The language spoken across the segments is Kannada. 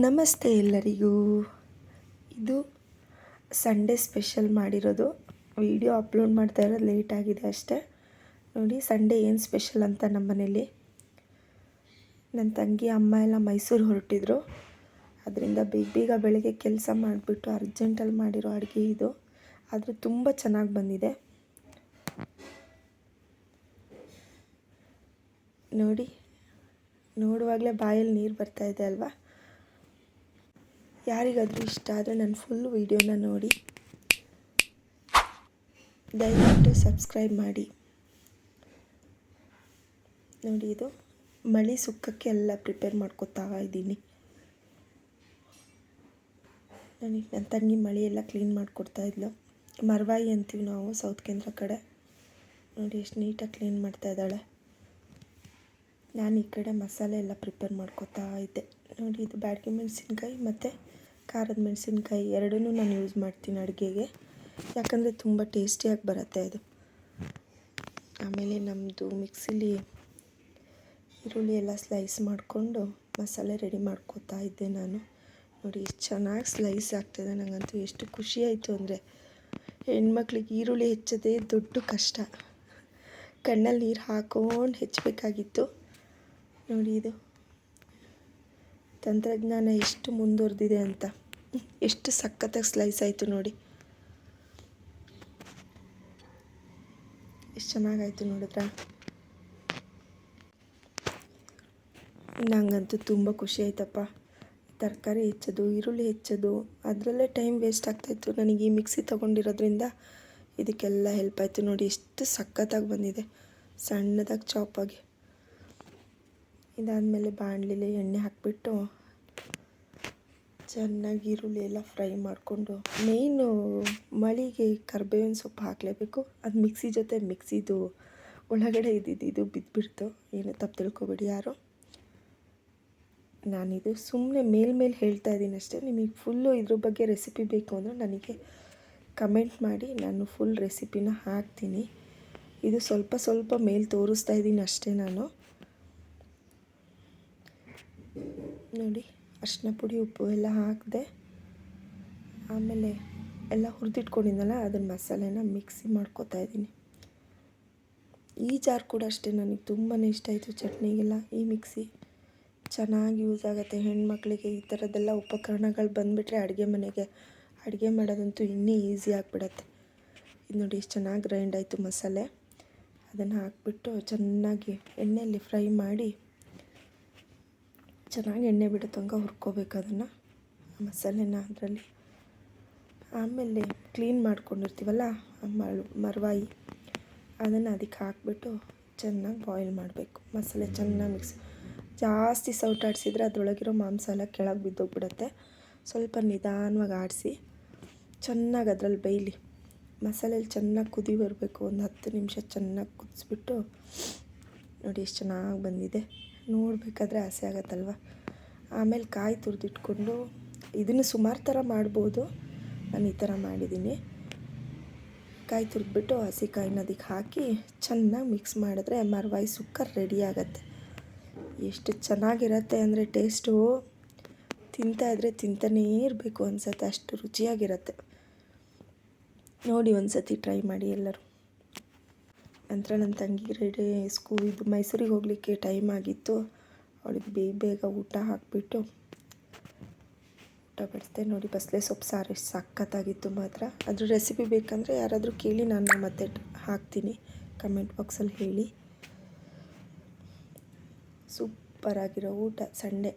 ನಮಸ್ತೆ ಎಲ್ಲರಿಗೂ. ಇದು ಸಂಡೇ ಸ್ಪೆಷಲ್ ಮಾಡಿರೋದು. ವಿಡಿಯೋ ಅಪ್ಲೋಡ್ ಮಾಡ್ತಾ ಇರೋದು ಲೇಟ್ ಆಗಿದೆ ಅಷ್ಟೇ. ನೋಡಿ ಸಂಡೇ ಏನು ಸ್ಪೆಷಲ್ ಅಂತ ನಮ್ಮ ಮನೇಲಿ. ನನ್ನ ತಂಗಿ ಅಮ್ಮ ಎಲ್ಲ ಮೈಸೂರು ಹೊರಟಿದ್ರು. ಅದರಿಂದ ಬೇಗ ಬೆಳಗ್ಗೆ ಕೆಲಸ ಮಾಡಿಬಿಟ್ಟು ಅರ್ಜೆಂಟಲ್ಲಿ ಮಾಡಿರೋ ಅಡುಗೆ ಇದು. ಆದರೆ ತುಂಬ ಚೆನ್ನಾಗಿ ಬಂದಿದೆ. ನೋಡಿ, ನೋಡುವಾಗಲೇ ಬಾಯಲ್ಲಿ ನೀರು ಬರ್ತಾಯಿದೆ ಅಲ್ವಾ. ಯಾರಿಗಾದರೂ ಇಷ್ಟ ಆದರೆ ನನ್ನ ಫುಲ್ ವೀಡಿಯೋನ ನೋಡಿ, ದಯವಿಟ್ಟು ಸಬ್ಸ್ಕ್ರೈಬ್ ಮಾಡಿ. ನೋಡಿ, ಇದು ಮಳಿ ಸುಕ್ಕಕ್ಕೆ ಎಲ್ಲ ಪ್ರಿಪೇರ್ ಮಾಡ್ಕೊತಾ ಇದ್ದೀನಿ. ನೋಡಿ, ನನ್ನ ತಂಗಿ ಮಳಿ ಎಲ್ಲ ಕ್ಲೀನ್ ಮಾಡಿಕೊಡ್ತಾ ಇದ್ಲು. ಮರವಾಯಿ ಅಂತೀವಿ ನಾವು ಸೌತ್ ಕೇಂದ್ರ ಕಡೆ. ನೋಡಿ ಎಷ್ಟು ನೀಟಾಗಿ ಕ್ಲೀನ್ ಮಾಡ್ತಾ ಇದ್ದಾಳೆ. ನಾನು ಈ ಕಡೆ ಮಸಾಲೆ ಎಲ್ಲ ಪ್ರಿಪೇರ್ ಮಾಡ್ಕೊತಾ ಇದ್ದೆ. ನೋಡಿ, ಇದು ಬ್ಯಾಡಗಿ ಮೆಣಸಿನ್ಕಾಯಿ ಮತ್ತು ಖಾರದ ಮೆಣಸಿನ್ಕಾಯಿ ಎರಡೂ ನಾನು ಯೂಸ್ ಮಾಡ್ತೀನಿ ಅಡುಗೆಗೆ, ಯಾಕಂದರೆ ತುಂಬ ಟೇಸ್ಟಿಯಾಗಿ ಬರುತ್ತೆ ಅದು. ಆಮೇಲೆ ನಮ್ಮದು ಮಿಕ್ಸಿಲಿ ಈರುಳ್ಳಿ ಎಲ್ಲ ಸ್ಲೈಸ್ ಮಾಡಿಕೊಂಡು ಮಸಾಲೆ ರೆಡಿ ಮಾಡ್ಕೊತಾ ಇದ್ದೆ ನಾನು. ನೋಡಿ ಎಷ್ಟು ಚೆನ್ನಾಗಿ ಸ್ಲೈಸ್ ಆಗ್ತಿದೆ. ನನಗಂತೂ ಎಷ್ಟು ಖುಷಿ ಆಯಿತು ಅಂದರೆ, ಹೆಣ್ಮಕ್ಳಿಗೆ ಈರುಳ್ಳಿ ಹೆಚ್ಚೋದೇ ದೊಡ್ಡ ಕಷ್ಟ. ಕಣ್ಣಲ್ಲಿ ನೀರು ಹಾಕ್ಕೊಂಡು ಹೆಚ್ಚಬೇಕಾಗಿತ್ತು. ನೋಡಿ, ಇದು ತಂತ್ರಜ್ಞಾನ ಎಷ್ಟು ಮುಂದುವರೆದಿದೆ ಅಂತ. ಎಷ್ಟು ಸಖತ್ತಾಗಿ ಸ್ಲೈಸ್ ಆಯಿತು ನೋಡಿ, ಎಷ್ಟು ಚೆನ್ನಾಗಾಯಿತು ನೋಡಿದ್ರಾ. ನನಗಂತೂ ತುಂಬ ಖುಷಿ ಆಯ್ತಪ್ಪ. ತರಕಾರಿ ಹೆಚ್ಚೋದು, ಈರುಳ್ಳಿ ಹೆಚ್ಚೋದು, ಅದರಲ್ಲೇ ಟೈಮ್ ವೇಸ್ಟ್ ಆಗ್ತಾಯಿತ್ತು. ನನಗೆ ಈ ಮಿಕ್ಸಿ ತೊಗೊಂಡಿರೋದ್ರಿಂದ ಇದಕ್ಕೆಲ್ಲ ಹೆಲ್ಪ್ ಆಯಿತು. ನೋಡಿ ಎಷ್ಟು ಸಖತ್ತಾಗಿ ಬಂದಿದೆ, ಸಣ್ಣದಾಗಿ ಚಾಪಾಗಿ. ಇದಾದಮೇಲೆ ಬಾಣಲಿಲಿ ಎಣ್ಣೆ ಹಾಕಿಬಿಟ್ಟು ಚೆನ್ನಾಗಿ ಈರುಳ್ಳಿ ಎಲ್ಲ ಫ್ರೈ ಮಾಡಿಕೊಂಡು, ಮೇಯ್ನು ಮಳಿಗೆ ಕರಿಬೇವಿನ ಸೊಪ್ಪು ಹಾಕಲೇಬೇಕು. ಅದು ಮಿಕ್ಸಿ ಜೊತೆ ಮಿಕ್ಸಿದು ಒಳಗಡೆ ಇದು ಬಿದ್ದುಬಿಡ್ತು. ಏನು ತಪ್ಪು ತಿಳ್ಕೊಬೇಡಿ ಯಾರು. ನಾನಿದು ಸುಮ್ಮನೆ ಮೇಲ್ಮೇಲೆ ಹೇಳ್ತಾ ಇದ್ದೀನಿ ಅಷ್ಟೇ. ನಿಮಗೆ ಫುಲ್ಲು ಇದ್ರ ಬಗ್ಗೆ ರೆಸಿಪಿ ಬೇಕು ಅಂದರೆ ನನಗೆ ಕಮೆಂಟ್ ಮಾಡಿ, ನಾನು ಫುಲ್ ರೆಸಿಪಿನ ಹಾಕ್ತೀನಿ. ಇದು ಸ್ವಲ್ಪ ಮೇಲೆ ತೋರಿಸ್ತಾ ಇದ್ದೀನಿ ಅಷ್ಟೇ ನಾನು. ನೋಡಿ, ಅರಿಶಿನ ಪುಡಿ ಉಪ್ಪು ಎಲ್ಲ ಹಾಕಿದೆ. ಆಮೇಲೆ ಎಲ್ಲ ಹುರಿದಿಟ್ಕೊಂಡಿದ್ದಲ್ಲ ಅದನ್ನ ಮಸಾಲೆನ ಮಿಕ್ಸಿ ಮಾಡ್ಕೊತಾ ಇದ್ದೀನಿ. ಈ ಜಾರ್ ಕೂಡ ಅಷ್ಟೇ ನನಗೆ ತುಂಬಾ ಇಷ್ಟ ಆಯಿತು ಚಟ್ನಿಗೆಲ್ಲ. ಈ ಮಿಕ್ಸಿ ಚೆನ್ನಾಗಿ ಯೂಸ್ ಆಗುತ್ತೆ ಹೆಣ್ಮಕ್ಳಿಗೆ. ಈ ಥರದ್ದೆಲ್ಲ ಉಪಕರಣಗಳು ಬಂದುಬಿಟ್ರೆ ಅಡುಗೆ ಮನೆಗೆ ಅಡುಗೆ ಮಾಡೋದಂತೂ ಇನ್ನೂ ಈಸಿ ಆಗಿಬಿಡತ್ತೆ. ಇದು ನೋಡಿ ಎಷ್ಟು ಚೆನ್ನಾಗಿ ಗ್ರೈಂಡ್ ಆಯಿತು ಮಸಾಲೆ. ಅದನ್ನು ಹಾಕಿಬಿಟ್ಟು ಚೆನ್ನಾಗಿ ಎಣ್ಣೆಯಲ್ಲಿ ಫ್ರೈ ಮಾಡಿ, ಚೆನ್ನಾಗಿ ಎಣ್ಣೆ ಬಿಡೋ ತನಕ ಹುರ್ಕೋಬೇಕು ಅದನ್ನು, ಮಸಾಲೆನ ಅದರಲ್ಲಿ. ಆಮೇಲೆ ಕ್ಲೀನ್ ಮಾಡ್ಕೊಂಡಿರ್ತೀವಲ್ಲ ಮರವಾಯಿ, ಅದನ್ನು ಅದಕ್ಕೆ ಹಾಕಿಬಿಟ್ಟು ಚೆನ್ನಾಗಿ ಬಾಯ್ಲ್ ಮಾಡಬೇಕು. ಮಸಾಲೆ ಚೆನ್ನಾಗಿ ಮಿಕ್ಸ್. ಜಾಸ್ತಿ ಸೌಟಾಡಿಸಿದ್ರೆ ಅದರೊಳಗಿರೋ ಮಾಂಸ ಎಲ್ಲ ಕೆಳಗೆ ಬಿದ್ದೋಗ್ಬಿಡುತ್ತೆ. ಸ್ವಲ್ಪ ನಿಧಾನವಾಗಿ ಆಡಿಸಿ ಚೆನ್ನಾಗಿ ಅದರಲ್ಲಿ ಬೇಯಲಿ. ಮಸಾಲೆಯಲ್ಲಿ ಚೆನ್ನಾಗಿ ಕುದಿ ಬರಬೇಕು. ಒಂದು 10 ನಿಮಿಷ ಚೆನ್ನಾಗಿ ಕುದಿಸ್ಬಿಟ್ಟು ನೋಡಿ ಎಷ್ಟು ಚೆನ್ನಾಗಿ ಬಂದಿದೆ. ನೋಡಬೇಕಾದ್ರೆ ಆಸೆ ಆಗುತ್ತಲ್ವ. ಆಮೇಲೆ ಕಾಯಿ ತುರಿದಿಟ್ಕೊಂಡು, ಇದನ್ನು ಸುಮಾರು ಥರ ಮಾಡ್ಬೋದು. ನಾನು ಈ ಥರ ಮಾಡಿದ್ದೀನಿ. ಕಾಯಿ ತುರಿದ್ಬಿಟ್ಟು ಹಸಿ ಕಾಯಿನ ಅದಕ್ಕೆ ಹಾಕಿ ಚೆನ್ನಾಗಿ ಮಿಕ್ಸ್ ಮಾಡಿದ್ರೆ ಮರವಾಯಿ ಸುಕ್ಕ ರೆಡಿ ಆಗುತ್ತೆ. ಎಷ್ಟು ಚೆನ್ನಾಗಿರುತ್ತೆ ಅಂದರೆ ಟೇಸ್ಟು, ತಿಂತಾಯಿದ್ರೆ ತಿಂತಾನೇ ಇರಬೇಕು ಅನಿಸುತ್ತೆ, ಅಷ್ಟು ರುಚಿಯಾಗಿರುತ್ತೆ. ನೋಡಿ ಒಂದು ಸತಿ ಟ್ರೈ ಮಾಡಿ ಎಲ್ಲರೂ. ನಂತರ ನನ್ನ ತಂಗಿ ಇದು ಮೈಸೂರಿಗೆ ಹೋಗಲಿಕ್ಕೆ ಟೈಮ್ ಆಗಿತ್ತು. ಅವಳಿಗೆ ಬೇಗ ಊಟ ಹಾಕಿಬಿಟ್ಟು ಊಟ ಬಡಿಸ್ದೆ. ನೋಡಿ, ಬಸಳೆ ಸೊಪ್ಪು ಸಾರು ಎಷ್ಟು ಸಖತ್ತಾಗಿತ್ತು ಮಾತ್ರ. ಅದ್ರ ರೆಸಿಪಿ ಬೇಕಂದರೆ ಯಾರಾದರೂ ಕೇಳಿ, ನಾನು ಮತ್ತೆ ಹಾಕ್ತೀನಿ. ಕಮೆಂಟ್ ಬಾಕ್ಸಲ್ಲಿ ಹೇಳಿ. ಸೂಪರಾಗಿರೋ ಊಟ ಸಂಡೇ.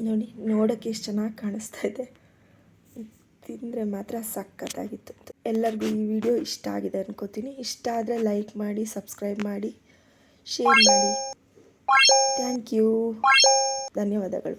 ನೋಡಿ, ನೋಡೋಕ್ಕೆ ಎಷ್ಟು ಚೆನ್ನಾಗಿ ಕಾಣಿಸ್ತಾ ಇದೆ. ತಿಂದರೆ ಮಾತ್ರ ಸಖತ್ತಾಗಿತ್ತು. ಎಲ್ಲರಿಗೂ ಈ ವಿಡಿಯೋ ಇಷ್ಟ ಆಗಿದೆ ಅನ್ಕೋತೀನಿ. ಇಷ್ಟ ಆದರೆ ಲೈಕ್ ಮಾಡಿ, ಸಬ್ಸ್ಕ್ರೈಬ್ ಮಾಡಿ, ಶೇರ್ ಮಾಡಿ. ಥ್ಯಾಂಕ್ ಯು, ಧನ್ಯವಾದಗಳು.